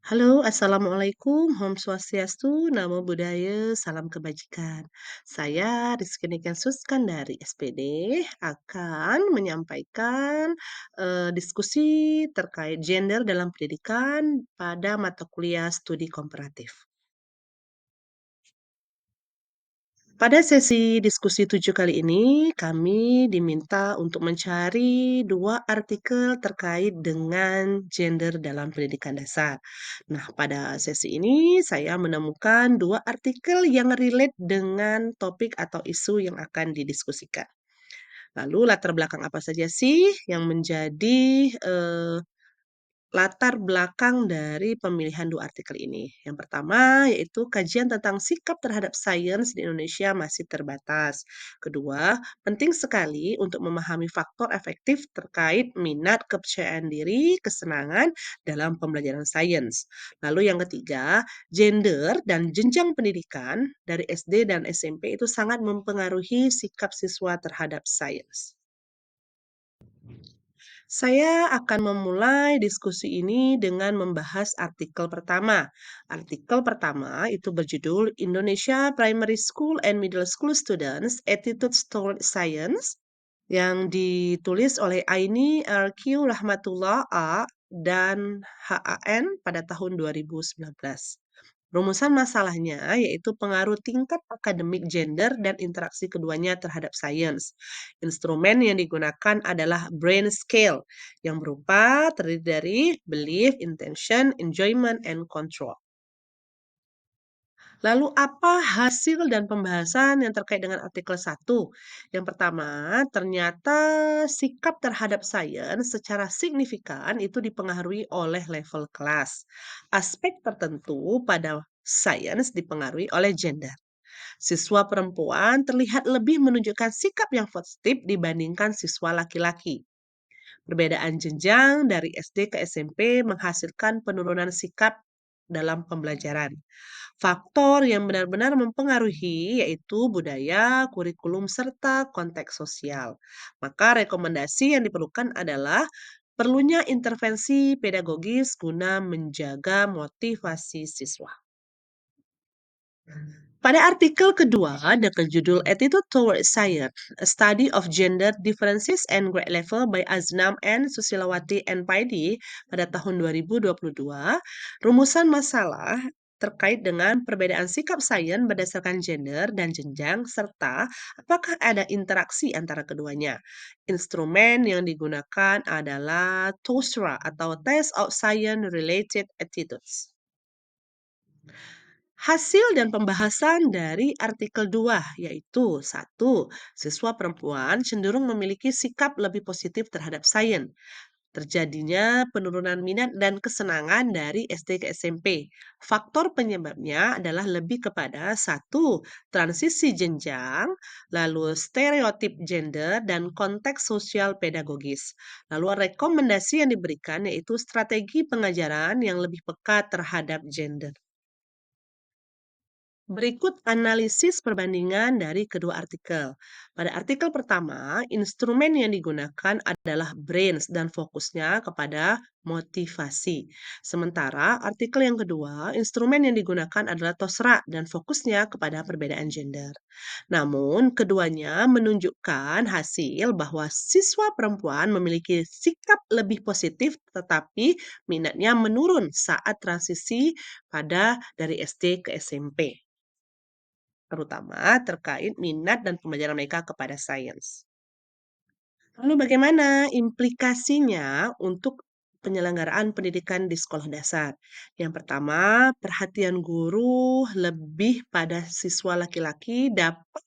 Halo, Assalamualaikum, Om Swastiastu, Namo Buddhaya, Salam Kebajikan. Saya Rizky Nikensuskan dari SPD akan menyampaikan diskusi terkait gender dalam pendidikan pada mata kuliah studi komparatif. Pada sesi diskusi 7 kali ini, kami diminta untuk mencari 2 artikel terkait dengan gender dalam pendidikan dasar. Nah, pada sesi ini saya menemukan 2 artikel yang relate dengan topik atau isu yang akan didiskusikan. Lalu latar belakang apa saja sih yang menjadi, latar belakang dari pemilihan 2 artikel ini. Yang pertama, yaitu kajian tentang sikap terhadap sains di Indonesia masih terbatas. Kedua, penting sekali untuk memahami faktor efektif terkait minat, kepercayaan diri, kesenangan dalam pembelajaran sains. Lalu yang ketiga, gender dan jenjang pendidikan dari SD dan SMP itu sangat mempengaruhi sikap siswa terhadap sains. Saya akan memulai diskusi ini dengan membahas artikel pertama. Artikel pertama itu berjudul Indonesia Primary School and Middle School Students Attitudes Toward Science yang ditulis oleh Aini RQ Rahmatullah A dan HAN pada tahun 2019. Rumusan masalahnya yaitu pengaruh tingkat akademik gender dan interaksi keduanya terhadap sains. Instrumen yang digunakan adalah brain scale yang berupa terdiri dari belief, intention, enjoyment, and control. Lalu apa hasil dan pembahasan yang terkait dengan artikel 1? Yang pertama, ternyata sikap terhadap sains secara signifikan itu dipengaruhi oleh level kelas. Aspek tertentu pada sains dipengaruhi oleh gender. Siswa perempuan terlihat lebih menunjukkan sikap yang positif dibandingkan siswa laki-laki. Perbedaan jenjang dari SD ke SMP menghasilkan penurunan sikap dalam pembelajaran. Faktor yang benar-benar mempengaruhi yaitu budaya, kurikulum, serta konteks sosial. Maka rekomendasi yang diperlukan adalah perlunya intervensi pedagogis guna menjaga motivasi siswa. Pada artikel kedua dengan judul Attitude Towards Science, A Study of Gender Differences and Grade Level by Aznam and Susilawati and Paidi pada tahun 2022, rumusan masalah terkait dengan perbedaan sikap sains berdasarkan gender dan jenjang serta apakah ada interaksi antara keduanya. Instrumen yang digunakan adalah TOSRA atau Test of Science Related Attitudes. Hasil dan pembahasan dari artikel 2 yaitu 1. Siswa perempuan cenderung memiliki sikap lebih positif terhadap sains. Terjadinya penurunan minat dan kesenangan dari SD ke SMP. Faktor penyebabnya adalah lebih kepada 1. Transisi jenjang, lalu stereotip gender, dan konteks sosial pedagogis. Lalu rekomendasi yang diberikan yaitu strategi pengajaran yang lebih peka terhadap gender. Berikut analisis perbandingan dari kedua artikel. Pada artikel pertama, instrumen yang digunakan adalah brains dan fokusnya kepada motivasi. Sementara artikel yang kedua, instrumen yang digunakan adalah TOSRA dan fokusnya kepada perbedaan gender. Namun, keduanya menunjukkan hasil bahwa siswa perempuan memiliki sikap lebih positif tetapi minatnya menurun saat transisi pada dari SD ke SMP. Terutama terkait minat dan pembelajaran mereka kepada sains. Lalu bagaimana implikasinya untuk penyelenggaraan pendidikan di sekolah dasar? Yang pertama, perhatian guru lebih pada siswa laki-laki dapat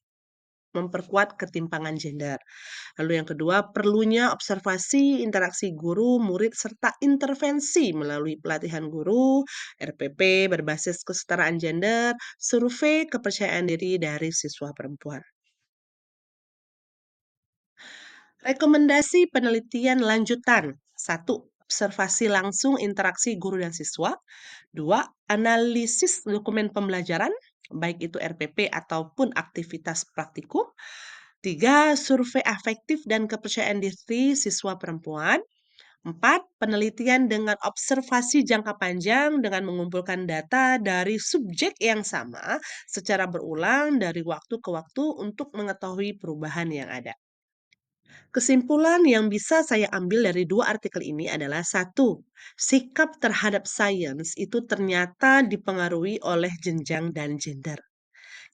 memperkuat ketimpangan gender. Lalu yang kedua, perlunya observasi interaksi guru, murid, serta intervensi melalui pelatihan guru, RPP berbasis kesetaraan gender, survei kepercayaan diri dari siswa perempuan. Rekomendasi penelitian lanjutan. 1. Observasi langsung interaksi guru dan siswa. 2. Analisis dokumen pembelajaran, baik itu RPP ataupun aktivitas praktikum. 3. Survei afektif dan kepercayaan diri siswa perempuan. 4. Penelitian dengan observasi jangka panjang dengan mengumpulkan data dari subjek yang sama secara berulang dari waktu ke waktu untuk mengetahui perubahan yang ada. Kesimpulan yang bisa saya ambil dari dua artikel ini adalah satu, sikap terhadap sains itu ternyata dipengaruhi oleh jenjang dan gender.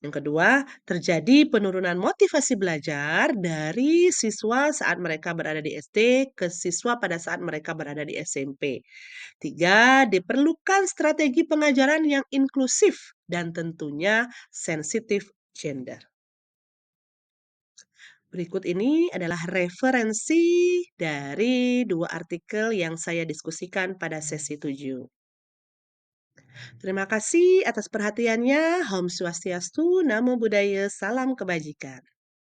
Yang kedua, terjadi penurunan motivasi belajar dari siswa saat mereka berada di SD ke siswa pada saat mereka berada di SMP. Tiga, diperlukan strategi pengajaran yang inklusif dan tentunya sensitif gender. Berikut ini adalah referensi dari dua artikel yang saya diskusikan pada sesi 7. Terima kasih atas perhatiannya. Om Swastiastu, Namo Buddhaya, Salam Kebajikan.